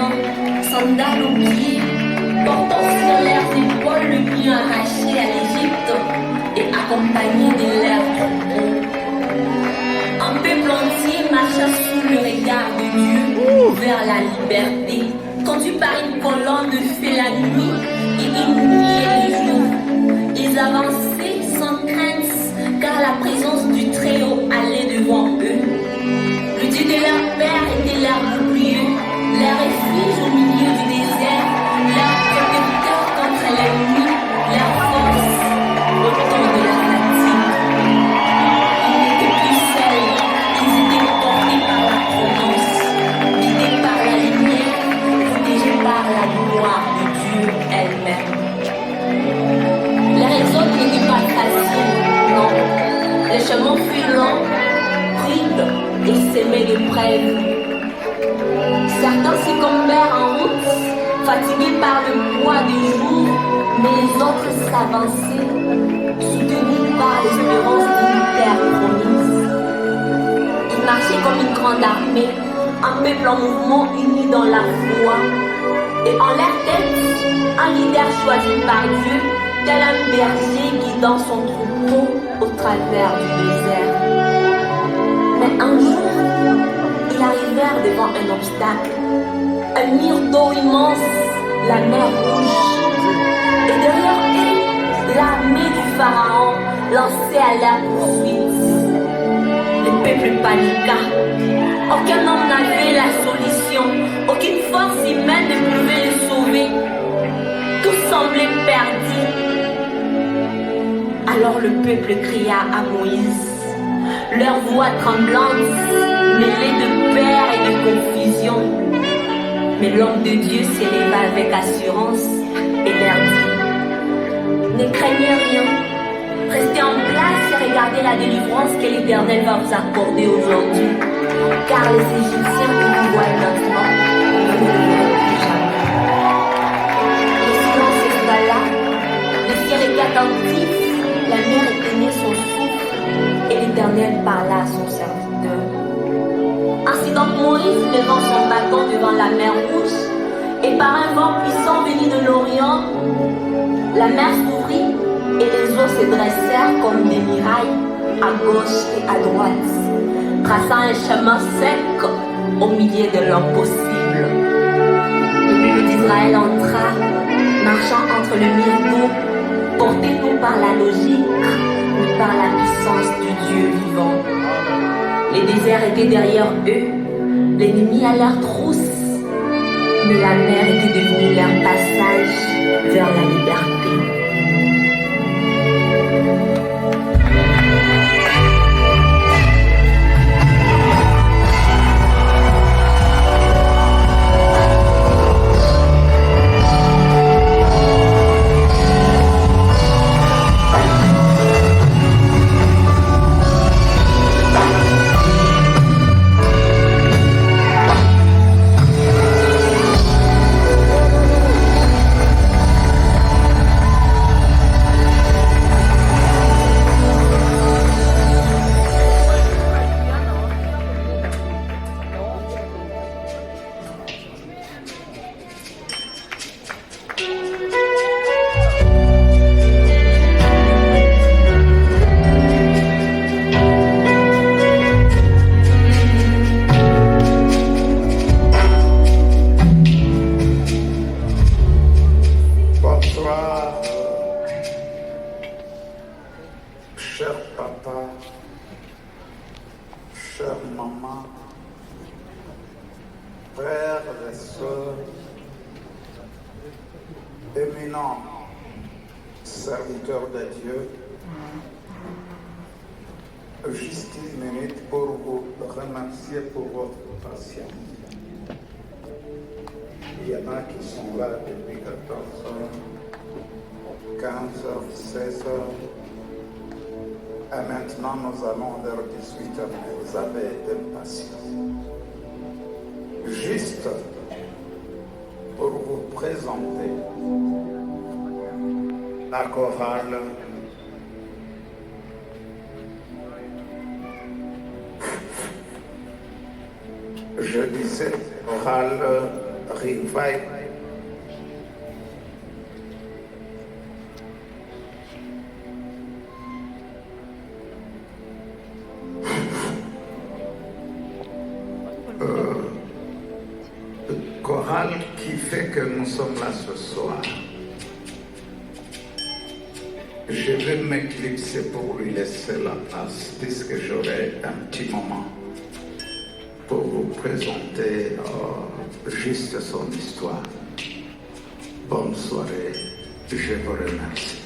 mains, sandales aux pieds, portant sur leurs épaules le pied arraché à l'Égypte et accompagné de leurs troupeaux. Un peuple entier marcha sous le regard de Dieu vers la liberté, conduit par une colonne de feu la nuit et une nuée le jour. Ils avançaient sans crainte, car la présence du Très-Haut allait devant eux. Le Dieu de leur père était leur bouclier, leur refuge au milieu du désert, leur protecteur contre l'ennemi, leur force au temps de la fatigue. Ils n'étaient plus seuls, ils étaient portés par la promesse, guidés par la lumière, protégés par la gloire de Dieu elle-même. Leur exode n'était pas facile, non. Le chemin fut long, rude et semé d'épreuves. Certains succombèrent en route, fatigués par le poids des jours, mais les autres s'avançaient, soutenus par l'espérance d'une terre promise. Ils marchaient comme une grande armée, un peuple en mouvement uni dans la foi, et en leur tête, un leader choisi par Dieu, tel un berger guidant son troupeau au travers du désert. Mais un jour, ils arrivèrent devant un obstacle, un mur d'eau immense, la mer Rouge. Et derrière eux, l'armée du Pharaon lançait à la poursuite. Le peuple paniqua. Aucun homme n'avait la solution, aucune force humaine ne pouvait les sauver. Tout semblait perdu. Alors le peuple cria à Moïse, leur voix tremblante, mêlée de peur et de confusion. Mais l'homme de Dieu s'éleva avec assurance et leur dit, ne craignez rien, restez en place et regardez la délivrance que l'Éternel va vous accorder aujourd'hui, car les Égyptiens qui vous voient maintenant, vous ne les verrez plus jamais. Le silence s'installa, le ciel était attentif, la mer éteignait son souffle et l'Éternel parla à son serviteur. Ainsi donc Moïse, levant son bâton devant la mer Rouge, et par un vent puissant venu de l'Orient, la mer s'ouvrit et les eaux se dressèrent comme des murailles à gauche et à droite, traçant un chemin sec au milieu de l'impossible. Le peuple d'Israël entra, marchant entre le mur d'eau, porté non par la logique, mais par la puissance du Dieu vivant. Les déserts étaient derrière eux, l'ennemi à leur trousse, mais la mer était devenue leur passage vers la liberté. Éminent serviteur de Dieu, juste une minute pour vous remercier pour votre patience. Il y en a qui sont là depuis 14 heures, 15 heures, 16 heures. Et maintenant, nous allons vers 18 heures. Vous avez été patients. Juste pour vous présenter la chorale je disais chorale revival. Chorale qui fait que nous sommes là ce soir. Je vais m'éclipser pour lui laisser la place, puisque j'aurai un petit moment pour vous présenter juste son histoire. Bonne soirée, je vous remercie.